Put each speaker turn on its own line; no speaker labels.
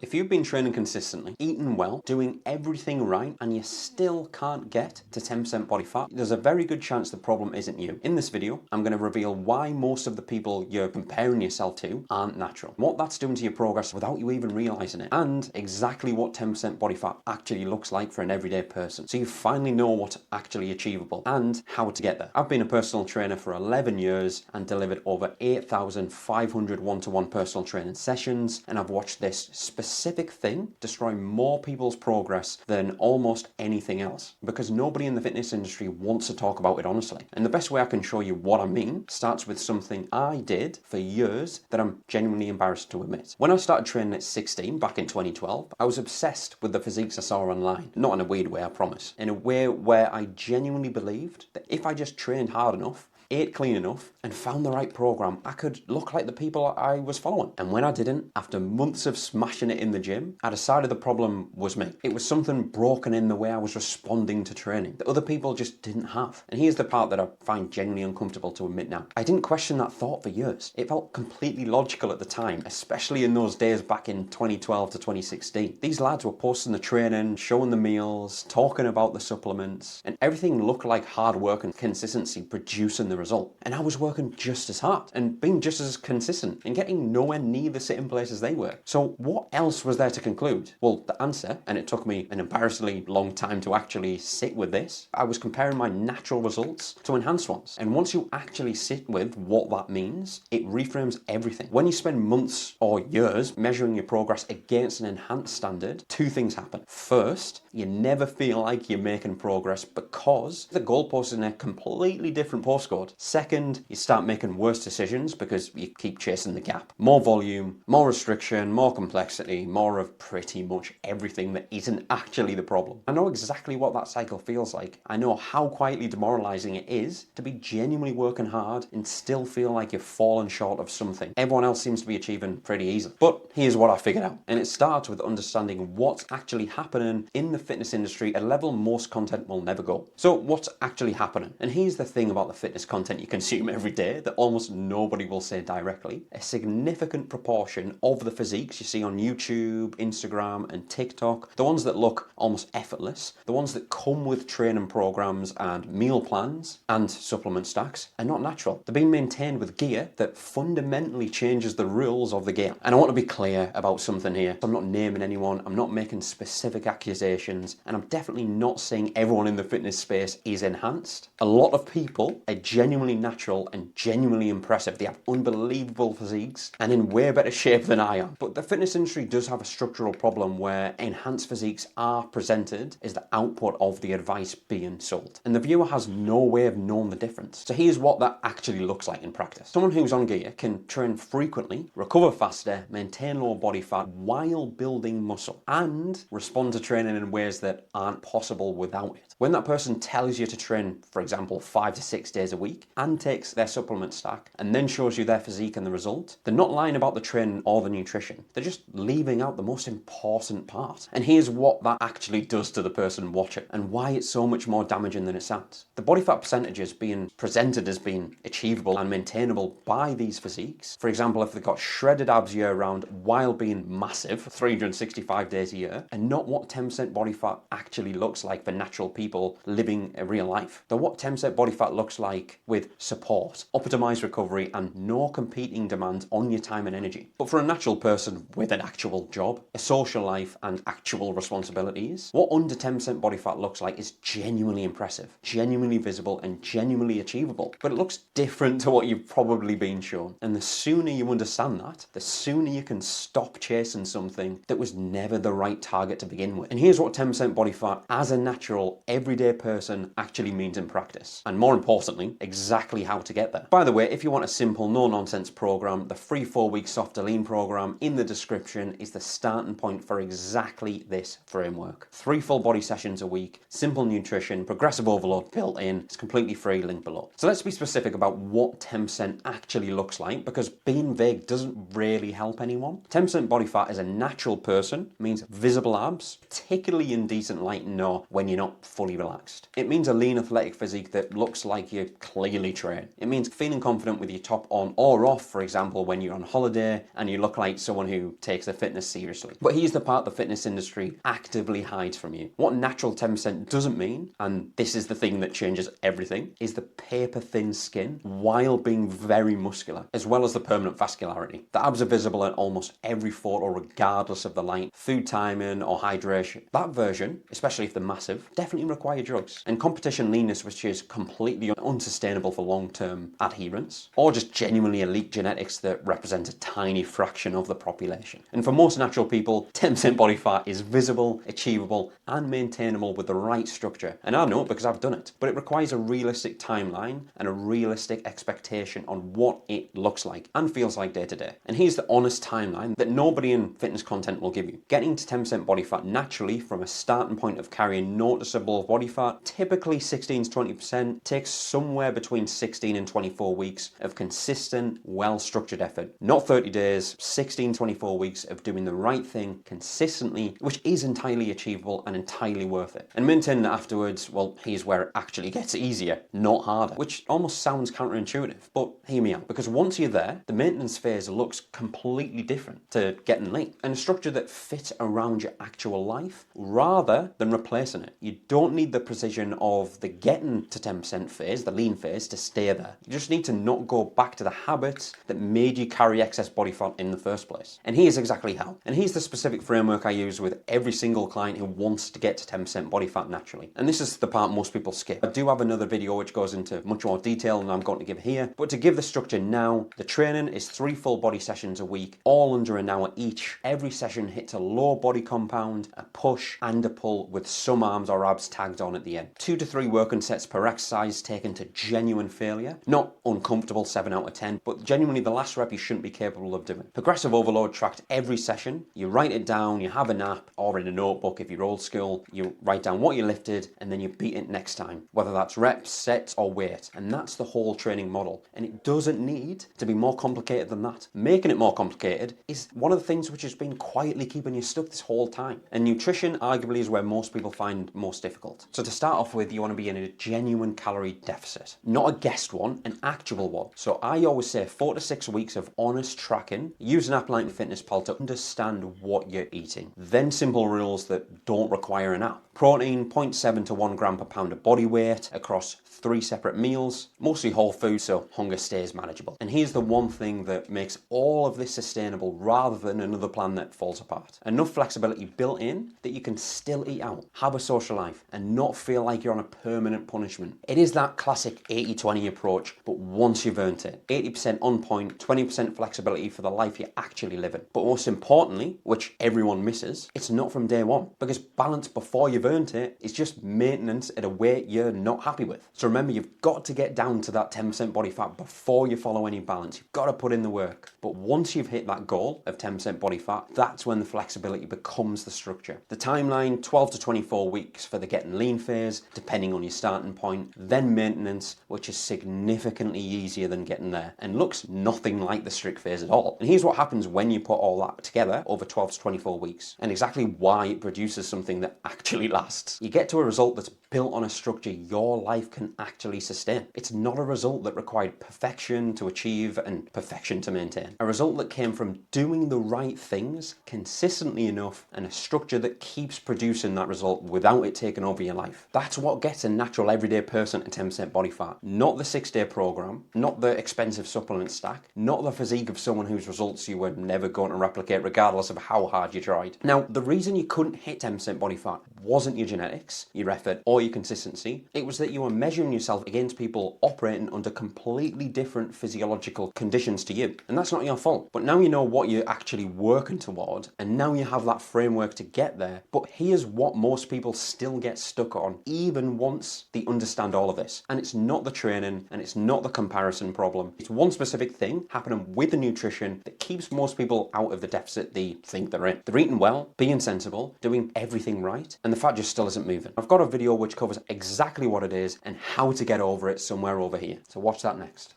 If you've been training consistently, eating well, doing everything right, and you still can't get to 10% body fat, there's a very good chance the problem isn't you. In this video, I'm going to reveal why most of the people you're comparing yourself to aren't natural, what that's doing to your progress without you even realizing it, and exactly what 10% body fat actually looks like for an everyday person. So you finally know what's actually achievable and how to get there. I've been a personal trainer for 11 years and delivered over 8,500 one-to-one personal training sessions, and I've watched this specific thing destroy more people's progress than almost anything else, because nobody in the fitness industry wants to talk about it honestly. And the best way I can show you what I mean starts with something I did for years that I'm genuinely embarrassed to admit. When I started training at 16 back in 2012, I was obsessed with the physiques I saw online. Not in a weird way, I promise. In a way where I genuinely believed that if I just trained hard enough, ate clean enough, and found the right program, I could look like the people I was following. And when I didn't, after months of smashing it in the gym, I decided the problem was me. It was something broken in the way I was responding to training that other people just didn't have. And here's the part that I find genuinely uncomfortable to admit now. I didn't question that thought for years. It felt completely logical at the time, especially in those days back in 2012 to 2016. These lads were posting the training, showing the meals, talking about the supplements, and everything looked like hard work and consistency producing the result. And I was working just as hard and being just as consistent and getting nowhere near the sitting places they were. So what else was there to conclude? Well, the answer, and it took me an embarrassingly long time to actually sit with this, I was comparing my natural results to enhanced ones. And once you actually sit with what that means, it reframes everything. When you spend months or years measuring your progress against an enhanced standard, two things happen. First, you never feel like you're making progress because the goalpost is in a completely different postcode. Second, you start making worse decisions because you keep chasing the gap. More volume, more restriction, more complexity, more of pretty much everything that isn't actually the problem. I know exactly what that cycle feels like. I know how quietly demoralizing it is to be genuinely working hard and still feel like you've fallen short of something everyone else seems to be achieving pretty easily. But here's what I figured out. And it starts with understanding what's actually happening in the fitness industry at a level most content will never go. So what's actually happening? And here's the thing about the fitness content you consume every day that almost nobody will say directly. A significant proportion of the physiques you see on YouTube, Instagram, and TikTok, the ones that look almost effortless, the ones that come with training programs and meal plans and supplement stacks, are not natural. They're being maintained with gear that fundamentally changes the rules of the game. And I want to be clear about something here. I'm not naming anyone, I'm not making specific accusations, and I'm definitely not saying everyone in the fitness space is enhanced. A lot of people are genuinely natural and genuinely impressive. They have unbelievable physiques and in way better shape than I am. But the fitness industry does have a structural problem where enhanced physiques are presented as the output of the advice being sold. And the viewer has no way of knowing the difference. So here's what that actually looks like in practice. Someone who's on gear can train frequently, recover faster, maintain low body fat while building muscle, and respond to training in ways that aren't possible without it. When that person tells you to train, for example, 5 to 6 days a week and takes their supplement stack and then shows you their physique and the result, they're not lying about the training or the nutrition. They're just leaving out the most important part. And here's what that actually does to the person watching and why it's so much more damaging than it sounds. The body fat percentages being presented as being achievable and maintainable by these physiques, for example, if they've got shredded abs year round while being massive 365 days a year, and not what 10% body fat actually looks like for natural people living a real life. They're what 10% body fat looks like with support, optimized recovery, and no competing demands on your time and energy. But for a natural person with an actual job, a social life, and actual responsibilities, what under 10% body fat looks like is genuinely impressive, genuinely visible, and genuinely achievable. But it looks different to what you've probably been shown. And the sooner you understand that, the sooner you can stop chasing something that was never the right target to begin with. And here's what 10% body fat as a natural, everyday person actually means in practice. And more importantly, exactly how to get there. By the way, if you want a simple, no-nonsense program, the free 4-week Softer Lean program in the description is the starting point for exactly this framework. 3 full body sessions a week, simple nutrition, progressive overload built in. It's completely free, link below. So let's be specific about what 10% actually looks like, because being vague doesn't really help anyone. 10% body fat as a natural person means visible abs, particularly in decent light and no when you're not fully relaxed. It means a lean athletic physique that looks like you're clean clearly train. It means feeling confident with your top on or off, for example, when you're on holiday and you look like someone who takes their fitness seriously. But here's the part the fitness industry actively hides from you. What natural 10% doesn't mean, and this is the thing that changes everything, is the paper thin skin while being very muscular, as well as the permanent vascularity. The abs are visible in almost every photo regardless of the light, food timing or hydration. That version, especially if they're massive, definitely require drugs. And competition leanness, which is completely unsustainable for long-term adherence, or just genuinely elite genetics that represent a tiny fraction of the population. And for most natural people, 10% body fat is visible, achievable, and maintainable with the right structure. And I know it because I've done it. But it requires a realistic timeline and a realistic expectation on what it looks like and feels like day to day. And here's the honest timeline that nobody in fitness content will give you. Getting to 10% body fat naturally from a starting point of carrying noticeable body fat, typically 16 to 20%, takes somewhere between 16 and 24 weeks of consistent, well-structured effort. Not 30 days, 16 to 24 weeks of doing the right thing consistently, which is entirely achievable and entirely worth it. And maintaining it afterwards, well, here's where it actually gets easier, not harder, which almost sounds counterintuitive, but hear me out, because once you're there, the maintenance phase looks completely different to getting lean, and a structure that fits around your actual life rather than replacing it. You don't need the precision of the getting to 10% phase, the lean phase, to stay there. You just need to not go back to the habits that made you carry excess body fat in the first place. And here's exactly how. And here's the specific framework I use with every single client who wants to get to 10% body fat naturally. And this is the part most people skip. I do have another video which goes into much more detail than I'm going to give here, but to give the structure now, the training is 3 full body sessions a week, all under an hour each. Every session hits a low body compound, a push and a pull with some arms or abs tagged on at the end. 2 to 3 working sets per exercise taken to genuine failure. Not uncomfortable 7 out of 10, but genuinely the last rep you shouldn't be capable of doing. Progressive overload tracked every session. You write it down, you have an app or in a notebook if you're old school. You write down what you lifted and then you beat it next time, whether that's reps, sets or weight. And that's the whole training model. And it doesn't need to be more complicated than that. Making it more complicated is one of the things which has been quietly keeping you stuck this whole time. And nutrition arguably is where most people find most difficult. So to start off with, you want to be in a genuine calorie deficit, not a guessed one, an actual one. So I always say 4 to 6 weeks of honest tracking. Use an app like MyFitnessPal to understand what you're eating. Then simple rules that don't require an app. Protein 0.7 to 1 gram per pound of body weight across 3 separate meals, mostly whole food, so hunger stays manageable. And here's the one thing that makes all of this sustainable rather than another plan that falls apart. Enough flexibility built in that you can still eat out, have a social life, and not feel like you're on a permanent punishment. It is that classic 80-20 approach, but once you've earned it. 80% on point, 20% flexibility for the life you're actually living. But most importantly, which everyone misses, it's not from day one, because balance before you've earned it is just maintenance at a weight you're not happy with. So remember, you've got to get down to that 10% body fat before you follow any balance. You've got to put in the work. But once you've hit that goal of 10% body fat, that's when the flexibility becomes the structure. The timeline, 12 to 24 weeks for the getting lean phase, depending on your starting point, then maintenance, which is significantly easier than getting there and looks nothing like the strict phase at all. And here's what happens when you put all that together over 12 to 24 weeks, and exactly why it produces something that actually lasts. You get to a result that's built on a structure your life can actually sustain. It's not a result that required perfection to achieve and perfection to maintain. A result that came from doing the right things consistently enough and a structure that keeps producing that result without it taking over your life. That's what gets a natural everyday person to 10% body fat. Not the 6-day program, not the expensive supplement stack, not the physique of someone whose results you were never going to replicate regardless of how hard you tried. Now, the reason you couldn't hit 10% body fat wasn't your genetics, your effort, or your consistency. It was that you were measuring yourself against people operating under completely different physiological conditions to you. And that's not your fault. But now you know what you're actually working toward, and now you have that framework to get there. But here's what most people still get stuck on, even once they understand all of this. And it's not the training, and it's not the comparison problem. It's one specific thing happening with the nutrition that keeps most people out of the deficit they think they're in. They're eating well, being sensible, doing everything right, and the fat just still isn't moving. I've got a video which covers exactly what it is and how to get over it somewhere over here. So watch that next.